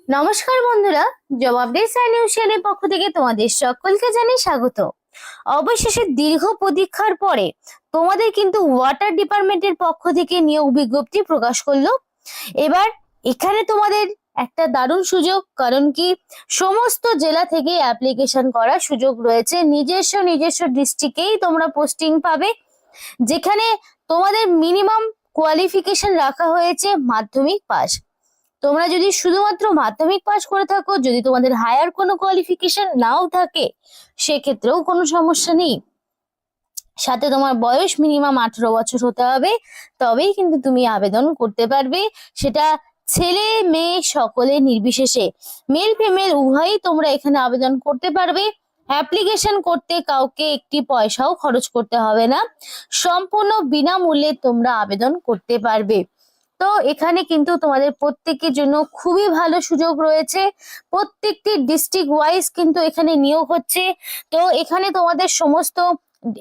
নমস্কার বন্ধুরা, job update নিউজের পক্ষ থেকে তোমাদের সকলকে জানাই স্বাগত। অবশেষে দীর্ঘ প্রতীক্ষার পরে তোমাদের কিন্তু ওয়াটার ডিপার্টমেন্টের পক্ষ থেকে নিয়োগ বিজ্ঞপ্তি প্রকাশ করলো। এবার এখানে তোমাদের একটা দারুণ সুযোগ, কারণ কি সমস্ত জেলা থেকে অ্যাপ্লিকেশন করার সুযোগ রয়েছে। নিজস্ব ডিস্ট্রিক্টেই তোমরা পোস্টিং পাবে, যেখানে তোমাদের মিনিমাম কোয়ালিফিকেশন রাখা হয়েছে মাধ্যমিক পাস। তোমরা যদি শুধুমাত্র মাধ্যমিক পাস করে থাকো, যদি তোমাদের হায়ার কোনো কোয়ালিফিকেশন নাও থাকে, সেক্ষেত্রেও কোনো সমস্যা নেই। সাথে তোমার বয়স মিনিমাম 18 বছর হতে হবে, তবেই কিন্তু তুমি আবেদন করতে পারবে। সেটা ছেলে মেয়ে সকলে নির্বিশেষে, মেল ফিমেল উভয়ই তোমরা এখানে আবেদন করতে পারবে। অ্যাপ্লিকেশন করতে কাউকে একটি পয়সাও খরচ করতে হবে না, সম্পূর্ণ বিনামূল্যে তোমরা আবেদন করতে পারবে। তো এখানে কিন্তু তোমাদের প্রত্যেকের জন্য খুবই ভালো সুযোগ রয়েছে। প্রত্যেকটি ডিস্ট্রিক্ট ওয়াইজ কিন্তু এখানে নিয়োগ হচ্ছে। তো এখানে তোমাদের সমস্ত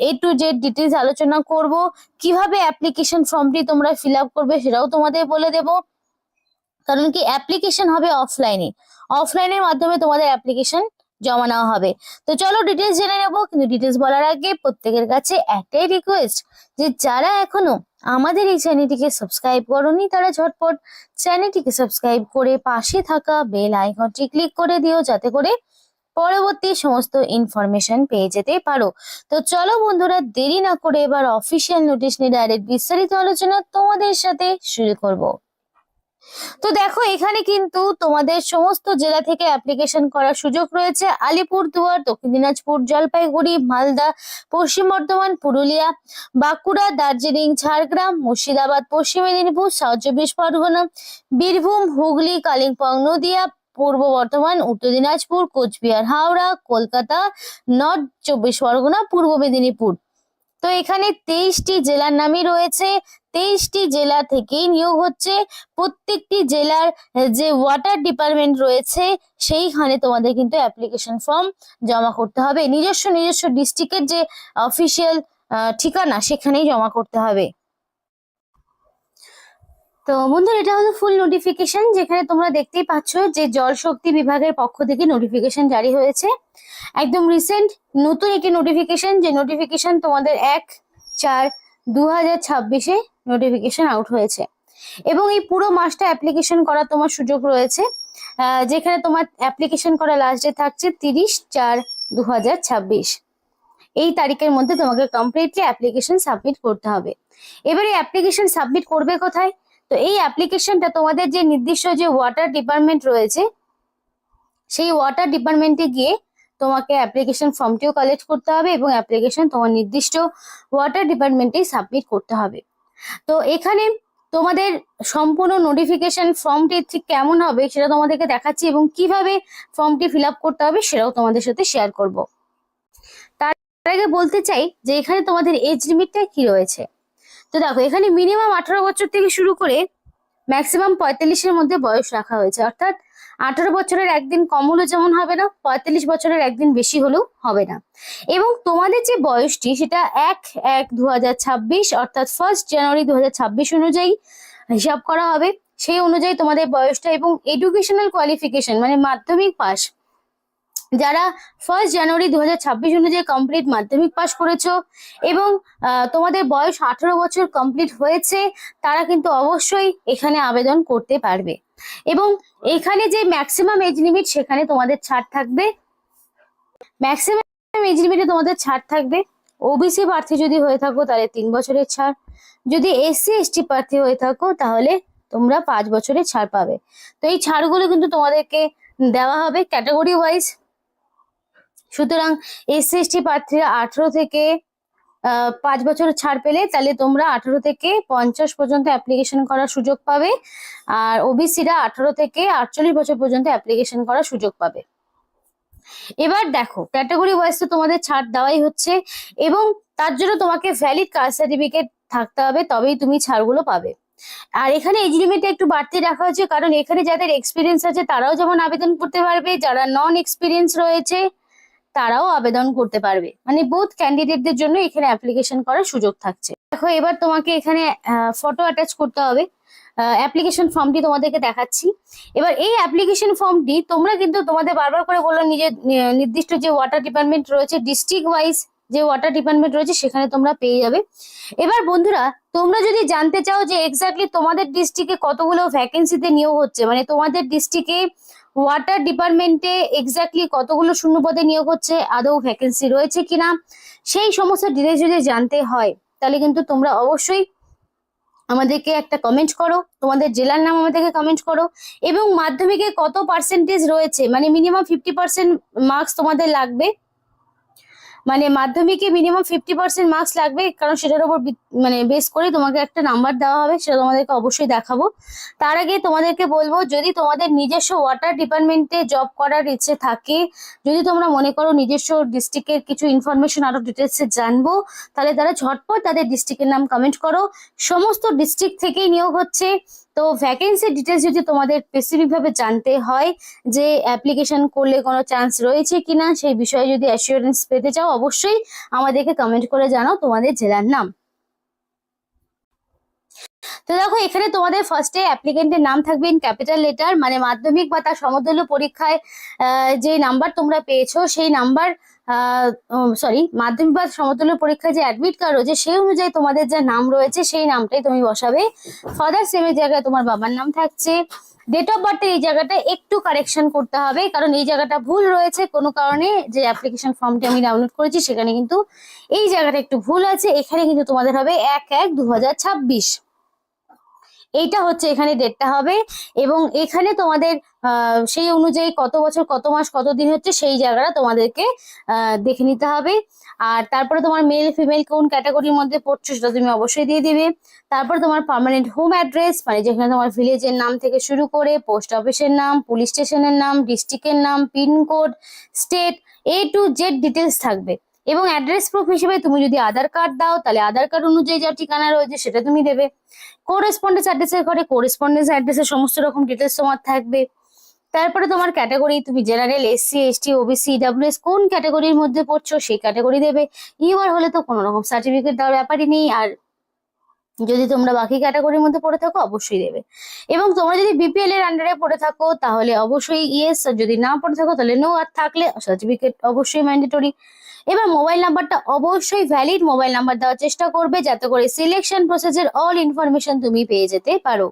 A to Z ডিটেলস আলোচনা করব। কিভাবে অ্যাপ্লিকেশন ফর্মটি তোমরা ফিল আপ করবে সেটাও তোমাদের বলে দেব, কারণ কি অ্যাপ্লিকেশন হবে অফলাইনের মাধ্যমে তোমাদের অ্যাপ্লিকেশন জমা নেওয়া হবে। তো চলো ডিটেলস জেনে নেবো, কিন্তু ডিটেলস বলার আগে প্রত্যেকের কাছে একটাই রিকোয়েস্ট, যে যারা এখনো আমাদের এই চ্যানেলটিকে সাবস্ক্রাইব করোনি তারা ঝটপট চ্যানেলটিকে সাবস্ক্রাইব করে পাশে থাকা বেল আইকনটি ক্লিক করে দিও, যাতে করে পরবর্তী সমস্ত ইনফরমেশন পেয়ে যেতে পারো। তো চলো বন্ধুরা, দেরি না করে এবার অফিসিয়াল নোটিশ নিয়ে ডাইরেক্ট বিস্তারিত আলোচনা তোমাদের সাথে শুরু করব। তো দেখো, এখানে কিন্তু তোমাদের সমস্ত জেলা থেকে অ্যাপ্লিকেশন করার সুযোগ রয়েছে। আলিপুরদুয়ার, দক্ষিণ দিনাজপুর, জলপাইগুড়ি, মালদা, পশ্চিম বর্ধমান, পুরুলিয়া, বাঁকুড়া, দার্জিলিং, ঝাড়গ্রাম, মুর্শিদাবাদ, পশ্চিম মেদিনীপুর, সাউথ চব্বিশ পরগনা, বীরভূম, হুগলি, কালিম্পং, নদিয়া, পূর্ব বর্ধমান, উত্তর দিনাজপুর, কোচবিহার, হাওড়া, কলকাতা, নর্থ চব্বিশ পরগনা, পূর্ব মেদিনীপুর। তো এখানে 23টি জেলার নামই রয়েছে। 23টি জেলা থেকেই নিয়োগ হচ্ছে। প্রত্যেকটি জেলার যে ওয়াটার ডিপার্টমেন্ট রয়েছে সেইখানে তোমাদের কিন্তু অ্যাপ্লিকেশন ফর্ম জমা করতে হবে। নিজস্ব ডিস্ট্রিক্টের যে অফিসিয়াল ঠিকানা সেখানেই জমা করতে হবে। তো বন্ধুরা, এটা হলো ফুল নোটিফিকেশন, যেখানে তোমরা দেখতেই পাচ্ছ যে জল শক্তি বিভাগের পক্ষ থেকে নোটিফিকেশন জারি হয়েছে। একদম রিসেন্ট নতুন একটি নোটিফিকেশন, যে নোটিফিকেশন তোমাদের 1/4/2026-এ নোটিফিকেশন আউট হয়েছে। এবং এই পুরো মাসটা অ্যাপ্লিকেশন করার তোমার সুযোগ রয়েছে, যেখানে তোমার অ্যাপ্লিকেশন করা লাস্ট ডে থাকছে 30/4/2026। এই তারিখের মধ্যে তোমাকে কমপ্লিটলি অ্যাপ্লিকেশন সাবমিট করতে হবে। এবারে অ্যাপ্লিকেশন সাবমিট করবে কোথায়? তো এই অ্যাপ্লিকেশনটা তোমাদের যে নির্দিষ্ট যে ওয়াটার ডিপার্টমেন্ট রয়েছে, সেই ওয়াটার ডিপার্টমেন্টে গিয়ে তোমাকে অ্যাপ্লিকেশন ফর্মটিও কালেক্ট করতে হবে, এবং অ্যাপ্লিকেশন তোমার নির্দিষ্ট ওয়াটার ডিপার্টমেন্টেই সাবমিট করতে হবে। তো এখানে তোমাদের সম্পূর্ণ নোটিফিকেশন ফর্মটি ঠিক কেমন হবে সেটা তোমাদেরকে দেখাচ্ছি, এবং কিভাবে ফর্মটি ফিল আপ করতে হবে সেটাও তোমাদের সাথে শেয়ার করব। তার আগে বলতে চাই যে এখানে তোমাদের এজ লিমিটটা কি রয়েছে। তো দেখো, এখানে মিনিমাম 18 বছর থেকে শুরু করে ম্যাক্সিমাম 45-এর মধ্যে বয়স রাখা হয়েছে। অর্থাৎ 18 বছরের একদিন কম হলে যেমন হবে না, 45 বছরের একদিন বেশি হলেও হবে না। এবং তোমাদের যে বয়সটি সেটা 1/1/2026 অর্থাৎ 1 জানুয়ারি 2026 অনুযায়ী হিসাব করা হবে। সেই অনুযায়ী তোমাদের বয়সটা এবং এডুকেশনাল কোয়ালিফিকেশন মানে মাধ্যমিক পাস, যারা 1 জানুয়ারি 2026 অনুযায়ী কমপ্লিট মাধ্যমিক পাস করেছো এবং তোমাদের বয়স 18 বছর কমপ্লিট হয়েছে, তারা কিন্তু অবশ্যই এখানে আবেদন করতে পারবে। এবং এখানে যে ম্যাক্সিমাম এজ লিমিট সেখানে তোমাদের ছাড় থাকবে। ম্যাক্সিমাম এজ লিমিটে তোমাদের ছাড় থাকবে। ওবিসি প্রার্থী যদি হয়ে থাকো তাহলে 3 বছরের ছাড়, যদি এসসি এসটি প্রার্থী হয়ে থাকো তাহলে তোমরা 5 বছরের ছাড় পাবে। তো এই ছাড়গুলো কিন্তু তোমাদেরকে দেওয়া হবে ক্যাটাগরি ওয়াইজ। সুতরাং এসসি এসটি প্রার্থীরা 18 থেকে 5 বছরের ছাড় পেলে তাহলে তোমরা 18 থেকে 50 পর্যন্ত অ্যাপ্লিকেশন করার সুযোগ পাবে, আর ওবিসিরা 18 থেকে 48 বছর পর্যন্ত অ্যাপ্লিকেশন করার সুযোগ পাবে। এবার দেখো, ক্যাটাগরি ওয়াইজ তো তোমাদের ছাড় দেওয়াই হচ্ছে, এবং তার জন্য তোমাকে ভ্যালিড কাস্ট সার্টিফিকেট থাকতে হবে, তবেই তুমি ছাড়গুলো পাবে। আর এখানে এজ লিমিটটা একটু বাড়তি রাখা হয়েছে, কারণ এখানে যাদের এক্সপিরিয়েন্স আছে তারাও যেমন আবেদন করতে পারবে, যারা নন এক্সপিরিয়েন্স রয়েছে তারাও আবেদন করতে পারবে। মানে বোথ ক্যান্ডিডেটদের জন্য এখানে অ্যাপ্লিকেশন করার সুযোগ থাকছে। দেখো, এবার তোমাকে এখানে ফটো অ্যাটাচ করতে হবে। অ্যাপ্লিকেশন ফর্মটি তোমাদেরকে দেখাচ্ছি। এবার এই অ্যাপ্লিকেশন ফর্মটি তোমরা কিন্তু তোমাদের বারবার করে বললো নিজের নির্দিষ্ট যে ওয়াটার ডিপার্টমেন্ট রয়েছে ডিস্ট্রিক্ট ওয়াইজ যে ওয়াটার ডিপার্টমেন্ট রয়েছে সেখানে তোমরা পেয়ে যাবে। এবার বন্ধুরা তোমরা যদি জানতে চাও যে এক্স্যাক্টলি তোমাদের ডিস্ট্রিক্টে কতগুলো ভ্যাকেন্সিতে নিয়োগ হচ্ছে, মানে তোমাদের ডিস্ট্রিক্টে ওয়াটার ডিপার্টমেন্টে এক্স্যাক্টলি কতগুলো শূন্যপদে নিয়োগ হচ্ছে, আদৌ ভ্যাকেন্সি রয়েছে কিনা, সেই সমস্ত ডিটেলস যদি জানতে হয় তাহলে কিন্তু তোমরা অবশ্যই আমাদেরকে একটা কমেন্ট করো, তোমাদের জেলার নাম আমাদেরকে কমেন্ট করো, এবং মাধ্যমিকে কত পার্সেন্টেজ রয়েছে, মানে মিনিমাম 50% মার্কস তোমাদের লাগবে, মানে মাধ্যমিকে মিনিমাম 50% মার্কস লাগবে, কারণ সেটার উপর মানে বেস করে তোমাকে একটা নাম্বার দেওয়া হবে, সেটা তোমাদেরকে অবশ্যই দেখাবো। তার আগে তোমাদেরকে বলবো, যদি তোমাদের নিজস্ব ওয়াটার ডিপার্টমেন্টে জব করার ইচ্ছে থাকে, যদি তোমরা মনে করো নিজস্ব ডিস্ট্রিক্টের কিছু ইনফরমেশন আরো ডিটেলসে জানবো, তাহলে তারা ঝটপট তাদের ডিস্ট্রিক্টের নাম কমেন্ট করো। সমস্ত ডিস্ট্রিক্ট থেকেই নিয়োগ হচ্ছে। তো ভ্যাকেন্সি ডিটেলস যদি তোমাদের স্পেসিফিক ভাবে জানতে হয় যে অ্যাপ্লিকেশন করলে কোনো চান্স রয়েছে কিনা, সেই বিষয়ে যদি অ্যাসিওরেন্স পেতে চাও অবশ্যই আমাদেরকে কমেন্ট করে জানাও তোমাদের জেলার নাম। তো দেখো এখানে তোমাদের ফার্স্টে অ্যাপ্লিকেন্টের নাম থাকবে ইন ক্যাপিটাল লেটার, মানে মাধ্যমিক বা তার সমতুল্য পরীক্ষায় যে নাম্বার তোমরা পেয়েছো সেই নাম্বার, সরি মাধ্যমিক বা সমতুল্য পরীক্ষায় যে অ্যাডমিট কার্ড রয়েছে সেই অনুযায়ী তোমাদের যা নাম রয়েছে সেই নামটাই তুমি বসাবে। ফাদার্স নেমের জায়গায় তোমার বাবার নাম থাকছে। ডেট অফ বার্থের এই জায়গাটা একটু কারেকশন করতে হবে, কারণ এই জায়গাটা ভুল রয়েছে কোনো কারণে, যে অ্যাপ্লিকেশন ফর্মটি আমি ডাউনলোড করেছি সেখানে কিন্তু এই জায়গাটা একটু ভুল আছে। এখানে কিন্তু তোমাদের হবে 1/1/2026, এইটা হচ্ছে এখানে ডেটটা হবে, এবং এখানে তোমাদের সেই অনুযায়ী কত বছর কত মাস কত দিন হচ্ছে সেই জায়গাটা তোমাদেরকে দেখে নিতে হবে। আর তারপরে তোমার মেল ফিমেল কোন ক্যাটাগরির মধ্যে পড়ছো সেটা তুমি অবশ্যই দিয়ে দিবে। তারপর তোমার পার্মানেন্ট হোম অ্যাড্রেস, মানে যেখানে তোমার ভিলেজের নাম থেকে শুরু করে পোস্ট অফিসের নাম, পুলিশ স্টেশনের নাম, ডিস্ট্রিক্টের নাম, pincode, state, A to Z details থাকবে। এবং অ্যাড্রেস প্রুফ হিসেবে তুমি যদি আধার কার্ড দাও তাহলে আধার কার্ড অনুযায়ী যা ঠিকানা রয়েছে সেটা তুমি দেবে। কোরেসপন্ডেন্স অ্যাড্রেসের ঘরে কোরেসপন্ডেন্স অ্যাড্রেসের সমস্ত রকম ডিটেলস তোমার থাকবে। তারপরে তোমার ক্যাটাগরি, তুমি general, SC ST OBC EWS কোন ক্যাটাগরির মধ্যে পড়ছো সেই ক্যাটাগরি দেবে। ইউআর হলে তো কোনো রকম সার্টিফিকেট দেওয়ার ব্যাপারই নেই, আর যদি তোমরা বাকি ক্যাটাগরির মধ্যে পড়ে থাকো অবশ্যই দেবে। এবং তোমরা যদি BPL এর আন্ডারে পড়ে থাকো তাহলে অবশ্যই ইয়েস, যদি না পড়ে থাকো তাহলে নো, আর থাকলে সার্টিফিকেট অবশ্যই ম্যান্ডেটরি। এবার মোবাইল নাম্বারটা অবশ্যই ভ্যালিড মোবাইল নাম্বার দেওয়ার চেষ্টা করবে, যাতে করে সিলেকশন প্রসেসের অল ইনফরমেশন তুমি পেয়ে যেতে পারো,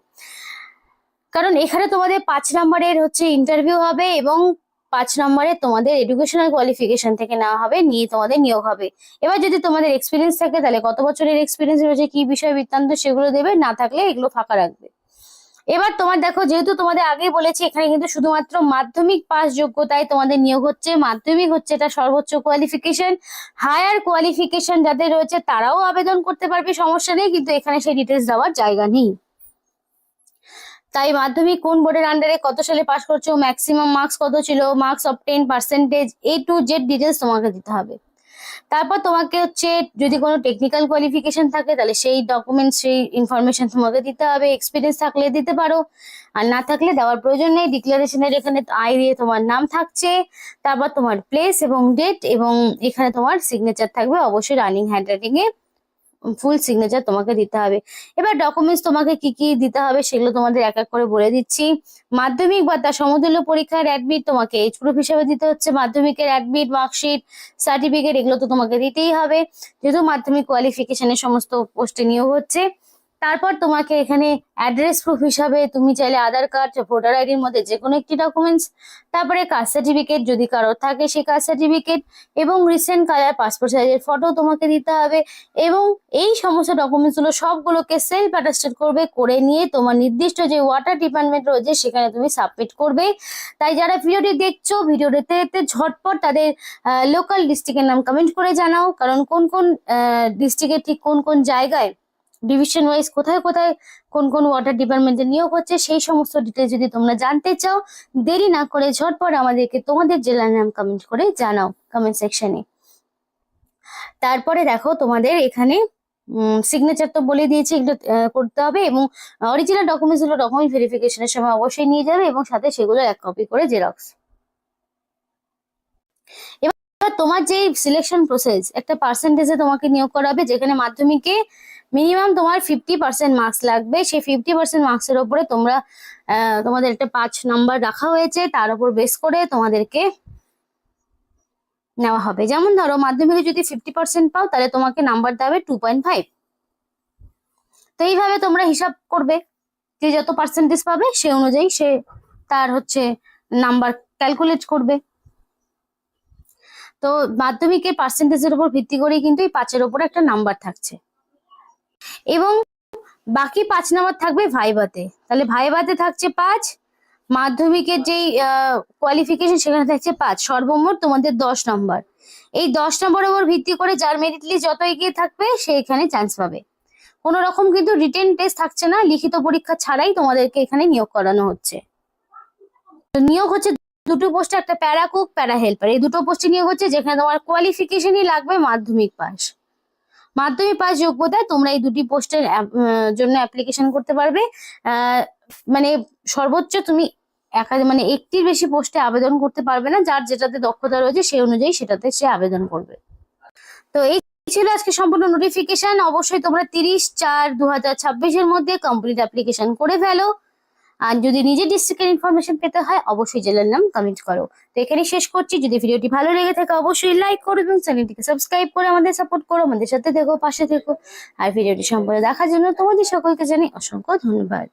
কারণ এখানে তোমাদের 5 নম্বরের হচ্ছে ইন্টারভিউ হবে, এবং 5 নম্বরে তোমাদের এডুকেশনাল কোয়ালিফিকেশন থেকে নেওয়া হবে, নিয়ে তোমাদের নিয়োগ হবে। এবার যদি তোমাদের এক্সপিরিয়েন্স থাকে তাহলে কত বছরের এক্সপিরিয়েন্স রয়েছে, কি বিষয় বৃত্তান্ত সেগুলো দেবে, না থাকলে এগুলো ফাঁকা রাখবে। এবার তোমার দেখো, যেহেতু তোমাদের আগেই বলেছি এখানে কিন্তু শুধুমাত্র মাধ্যমিক পাস যোগ্যতায় তোমাদের নিয়োগ হচ্ছে, মাধ্যমিক হচ্ছে এটা সর্বোচ্চ কোয়ালিফিকেশন। হায়ার কোয়ালিফিকেশন যাদের রয়েছে তারাও আবেদন করতে পারবে, সমস্যা নেই, কিন্তু এখানে সেই ডিটেলস দেওয়ার জায়গা নেই। তাই মাধ্যমিক কোন বোর্ডের আন্ডারে কত সালে পাস করছো, ম্যাক্সিমাম মার্কস কত ছিল, marks obtain, percentage, A to Z details তোমাকে দিতে হবে। তারপর তোমাকে হচ্ছে যদি কোনো টেকনিক্যাল কোয়ালিফিকেশন থাকে তাহলে সেই ডকুমেন্টস সেই ইনফরমেশন তোমাকে দিতে হবে, এক্সপিরিয়েন্স থাকলে দিতে পারো, আর না থাকলে দেওয়ার প্রয়োজন নেই। ডিক্লারেশনের এখানে আই দিয়ে তোমার নাম থাকছে, তারপর তোমার প্লেস এবং ডেট, এবং এখানে তোমার সিগনেচার থাকবে, অবশ্যই রানিং হ্যান্ডরাইটিং এ ফুল সিগনেচার তোমাকে দিতে হবে। এবার ডকুমেন্টস তোমাকে কি কি দিতে হবে সেগুলো তোমাদের এক এক করে বলে দিচ্ছি। মাধ্যমিক বা তার সমতুল্য পরীক্ষার অ্যাডমিট তোমাকে এজ প্রুফ হিসেবে দিতে হচ্ছে, মাধ্যমিকের অ্যাডমিট, মার্কশিট, সার্টিফিকেট এগুলো তো তোমাকে দিতেই হবে, যেহেতু মাধ্যমিক কোয়ালিফিকেশনের সমস্ত পোস্টে নিয়োগ হচ্ছে। তারপর তোমাকে এখানে অ্যাড্রেস প্রুফ হিসাবে তুমি চাইলে আধার কার্ড, ভোটার আইডির মধ্যে যে কোনো একটি ডকুমেন্টস, তারপরে কাস্ট সার্টিফিকেট যদি কারোর থাকে সেই কাস্ট সার্টিফিকেট, এবং রিসেন্ট কালার পাসপোর্ট সাইজের ফটো তোমাকে দিতে হবে। এবং এই সমস্ত ডকুমেন্টস গুলো সবগুলোকে সেলফ অ্যাটাস্টেড করবে, করে নিয়ে তোমার নির্দিষ্ট যে ওয়াটার ডিপার্টমেন্ট রয়েছে সেখানে তুমি সাবমিট করবে। তাই যারা ভিডিওটি দেখছো, ভিডিও দেখতে দেখতে ঝটপট তাদের লোকাল ডিস্ট্রিক্টের নাম কমেন্ট করে জানাও, কারণ কোন কোন ডিস্ট্রিক্টের ঠিক কোন কোন জায়গায় ডিভিশন ওয়াইজ কোথায় কোথায় কোন কোন ওয়াটার ডিপার্টমেন্টে নিয়োগ হচ্ছে সেই সমস্ত ডিটেলস যদি তোমরা জানতে চাও, দেরি না করে ঝটপট আমাদেরকে তোমাদের জেলার নাম কমেন্ট করে জানাও কমেন্ট সেকশনে। তারপরে দেখো তোমাদের এখানে সিগনেচার তো বলে দিয়েছি, এগুলো করতে হবে, এবং অরিজিনাল ডকুমেন্টস গুলো ডকুমেন্ট ভেরিফিকেশনের সময় অবশ্যই নিয়ে যাবে, এবং সাথে সেগুলো 1 কপি করে জেরক্স। এবার তোমার যে সিলেকশন প্রসেস, একটা পার্সেন্টেজে তোমাকে নিয়োগ করাবে, যেখানে মাধ্যমিকে মিনিমাম তোমার 50% মার্কস লাগবে। সেই 50% মার্কসের ওপরে তোমাদের একটা 5 নাম্বার রাখা হয়েছে, তার উপর বেস করে তোমাদেরকে নেওয়া হবে। যেমন ধরো মাধ্যমিকে যদি 50% পাও তাহলে তোমাকে নাম্বার দেবে 2.5। তো এইভাবে তোমরা হিসাব করবে, যে যত পার্সেন্টেজ পাবে সে অনুযায়ী সে তার নাম্বার ক্যালকুলেট করবে। তো মাধ্যমিকের পার্সেন্টেজের উপর ভিত্তি করে কিন্তু এই 5-এর উপরে একটা নাম্বার থাকছে, এবং বাকি 5 নাম্বার থাকবে ভাইভাতে। তাহলে ভাইভাতে থাকছে 5, মাধ্যমিকের যেই কোয়ালিফিকেশন সেখানে থাকছে 5, সর্বমোট তোমাদের 10 নম্বর। এই 10 নম্বরের উপর ভিত্তি করে যার মেরিট লিস্ট যত এগিয়ে থাকবে সে এখানে চান্স পাবে। কোনো রকম কিন্তু রিটেন টেস্ট থাকছে না, লিখিত পরীক্ষা ছাড়াই তোমাদেরকে এখানে নিয়োগ করানো হচ্ছে। তো নিয়োগ হচ্ছে দুটো পোস্টে, একটা প্যারা কুক, প্যারা হেল্পার, এই দুটো পোস্টে নিয়োগ হচ্ছে, যেখানে তোমার কোয়ালিফিকেশনই লাগবে মাধ্যমিক পাস। মাধ্যমিক পাস যোগ্যতায় তোমরা এই দুটি পোস্টের জন্য অ্যাপ্লিকেশন করতে পারবে। মানে সর্বোচ্চ তুমি মানে একটির বেশি পোস্টে আবেদন করতে পারবে না, যার যেটাতে দক্ষতা রয়েছে সেই অনুযায়ী সেটাতে সে আবেদন করবে। তো এই ছিল আজকে সম্পূর্ণ নোটিফিকেশন। অবশ্যই তোমরা 30/4/2026 মধ্যে কমপ্লিট অ্যাপ্লিকেশন করে ফেলো। আর যদি নিজের ডিস্ট্রিক্টের ইনফরমেশন পেতে হয় অবশ্যই জেলার নাম কমেন্ট করো। তো এখানে শেষ করছি। যদি ভিডিওটি ভালো লেগে থাকে অবশ্যই লাইক করো এবং চ্যানেলটিকে সাবস্ক্রাইব করে আমাদের সাপোর্ট করো, আমাদের সাথে থেকো, পাশে থেকো। আর ভিডিওটি সম্পূর্ণ দেখার জন্য তোমাদের সকলকে জানাই অসংখ্য ধন্যবাদ।